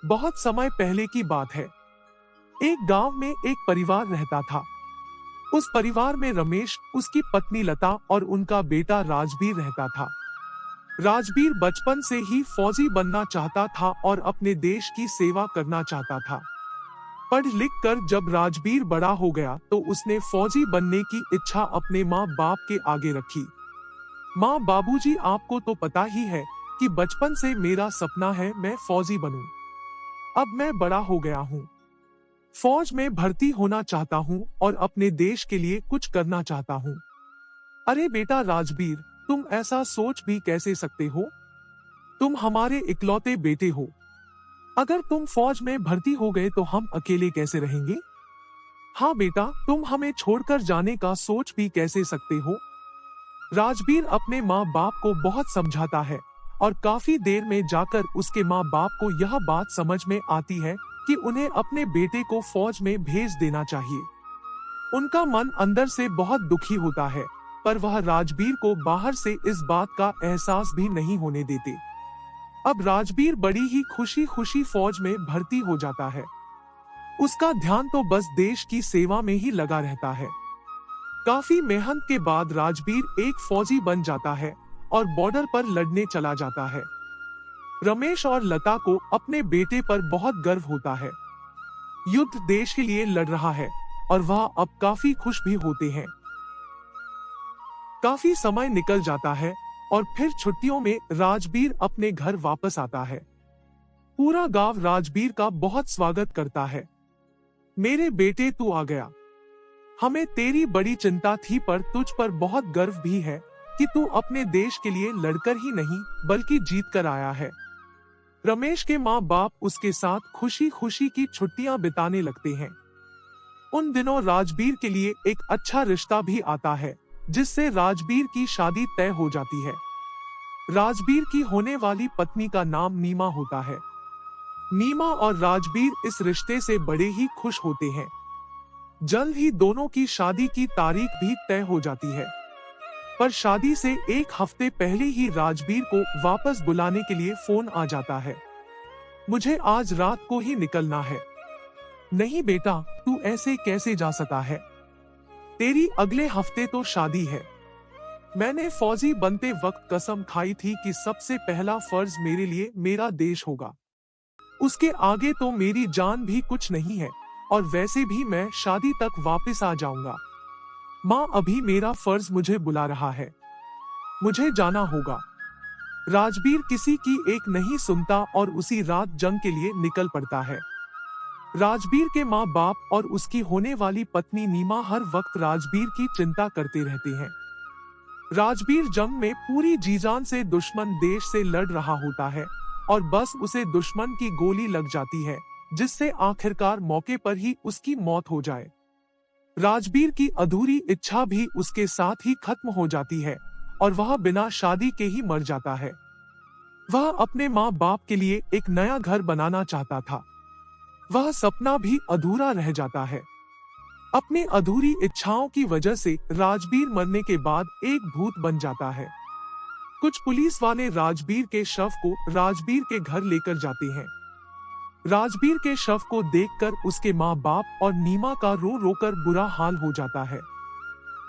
बहुत समय पहले की बात है। एक गांव में एक परिवार रहता था। उस परिवार में रमेश, उसकी पत्नी लता और उनका बेटा राजबीर रहता था। राजबीर बचपन से ही फौजी बनना चाहता था और अपने देश की सेवा करना चाहता था। पढ़ लिख कर जब राजबीर बड़ा हो गया तो उसने फौजी बनने की इच्छा अपने माँ बाप के आगे रखी। माँ बाबूजी, आपको तो पता ही है कि बचपन से मेरा सपना है मैं फौजी बनूं। अब मैं बड़ा हो गया हूँ, फौज में भर्ती होना चाहता हूँ और अपने देश के लिए कुछ करना चाहता हूँ। अरे बेटा राजबीर, तुम ऐसा सोच भी कैसे सकते हो? तुम हमारे इकलौते बेटे हो। अगर तुम फौज में भर्ती हो गए तो हम अकेले कैसे रहेंगे? हाँ बेटा, तुम हमें छोड़कर जाने का सोच भी कैसे सकते हो? राजबीर अपने माँ बाप को बहुत समझाता है और काफी देर में जाकर उसके माँ बाप को यह बात समझ में आती है कि उन्हें अपने बेटे को फौज में भेज देना चाहिए। उनका मन अंदर से बहुत दुखी होता है, पर वह राजबीर को बाहर से इस बात का एहसास भी नहीं होने देते। अब राजबीर बड़ी ही खुशी खुशी फौज में भर्ती हो जाता है। उसका ध्यान तो बस देश की सेवा में ही लगा रहता है। काफी मेहनत के बाद राजबीर एक फौजी बन जाता है और बॉर्डर पर लड़ने चला जाता है। रमेश और लता को अपने बेटे पर बहुत गर्व होता है। युद्ध देश के लिए लड़ रहा है और वह अब काफी खुश भी होते हैं। काफी समय निकल जाता है और फिर छुट्टियों में राजबीर अपने घर वापस आता है। पूरा गांव राजबीर का बहुत स्वागत करता है। मेरे बेटे, तू आ गया। हमें तेरी बड़ी चिंता थी, पर तुझ पर बहुत गर्व भी है कि तू अपने देश के लिए लड़कर ही नहीं बल्कि जीत कर आया है। रमेश के माँ बाप उसके साथ खुशी खुशी की छुट्टियां बिताने लगते हैं। उन दिनों राजबीर के लिए एक अच्छा रिश्ता भी आता है, जिससे राजबीर की शादी तय हो जाती है। राजबीर की होने वाली पत्नी का नाम नीमा होता है। नीमा और राजबीर इस रिश्ते से बड़े ही खुश होते हैं। जल्द ही दोनों की शादी की तारीख भी तय हो जाती है। पर शादी से एक हफ्ते पहले ही राजबीर को वापस बुलाने के लिए फोन आ जाता है। मुझे आज रात को ही निकलना है। नहीं बेटा, तू ऐसे कैसे जा सकता है? तेरी अगले हफ्ते तो शादी है। मैंने फौजी बनते वक्त कसम खाई थी कि सबसे पहला फर्ज मेरे लिए मेरा देश होगा। उसके आगे तो मेरी जान भी कुछ नहीं है, और वैसे भी मैं शादी तक वापस आ जाऊंगा। माँ, अभी मेरा फर्ज मुझे बुला रहा है, मुझे जाना होगा। राजबीर किसी की एक नहीं सुनता और उसी रात जंग के लिए निकल पड़ता है। राजबीर के माँ बाप और उसकी होने वाली पत्नी नीमा हर वक्त राजबीर की चिंता करते रहते हैं। राजबीर जंग में पूरी जी-जान से दुश्मन देश से लड़ रहा होता है और बस उसे दुश्मन की गोली लग जाती है, जिससे आखिरकार मौके पर ही उसकी मौत हो जाए। राजबीर की अधूरी इच्छा भी उसके साथ ही खत्म हो जाती है और वह बिना शादी के ही मर जाता है। वह अपने माँ बाप के लिए एक नया घर बनाना चाहता था। वह सपना भी अधूरा रह जाता है। अपनी अधूरी इच्छाओं की वजह से राजबीर मरने के बाद एक भूत बन जाता है। कुछ पुलिस वाले राजबीर के शव को राजबीर के घर लेकर जाते हैं। राजबीर के शव को देखकर उसके माँ बाप और नीमा का रो रो कर बुरा हाल हो जाता है।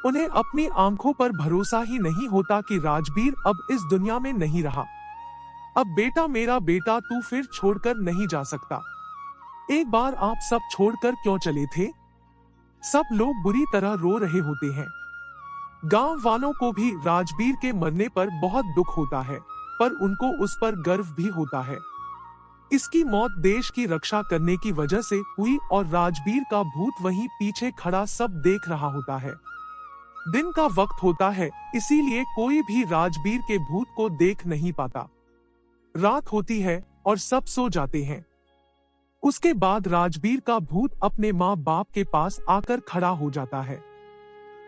उन्हें अपनी आंखों पर भरोसा ही नहीं होता कि राजबीर अब इस दुनिया में नहीं रहा। अब बेटा, मेरा बेटा, तू फिर छोड़कर नहीं जा सकता। एक बार आप सब छोड़कर क्यों चले थे? सब लोग बुरी तरह रो रहे होते हैं। गांव वालों को भी राजबीर के मरने पर बहुत दुख होता है, पर उनको उस पर गर्व भी होता है। इसकी मौत देश की रक्षा करने की वजह से हुई और राजबीर का भूत वहीं पीछे खड़ा सब देख रहा होता है। दिन का वक्त होता है, इसीलिए कोई भी राजबीर के भूत को देख नहीं पाता। रात होती है और सब सो जाते हैं। उसके बाद राजबीर का भूत अपने माँ बाप के पास आकर खड़ा हो जाता है।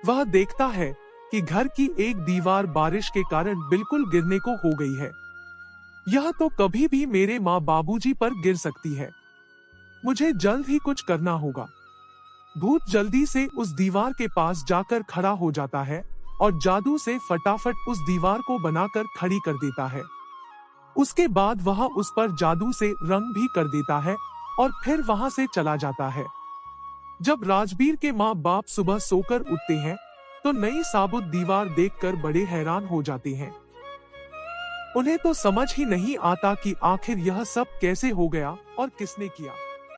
वह देखता है कि घर की एक दीवार बारिश के कारण बिल्कुल गिरने को हो गई है। यह तो कभी भी मेरे माँ बाबूजी पर गिर सकती है। मुझे जल्द ही कुछ करना होगा। भूत जल्दी से उस दीवार के पास जाकर खड़ा हो जाता है और जादू से फटाफट उस दीवार को बनाकर खड़ी कर देता है। उसके बाद वह उस पर जादू से रंग भी कर देता है और फिर वहां से चला जाता है। जब राजबीर के माँ बाप सुबह सोकर उठते हैं तो नई साबुत दीवार देखकर बड़े हैरान हो जाते हैं। उन्हें तो समझ ही नहीं आता कि आखिर यह सब कैसे हो गया और किसने किया।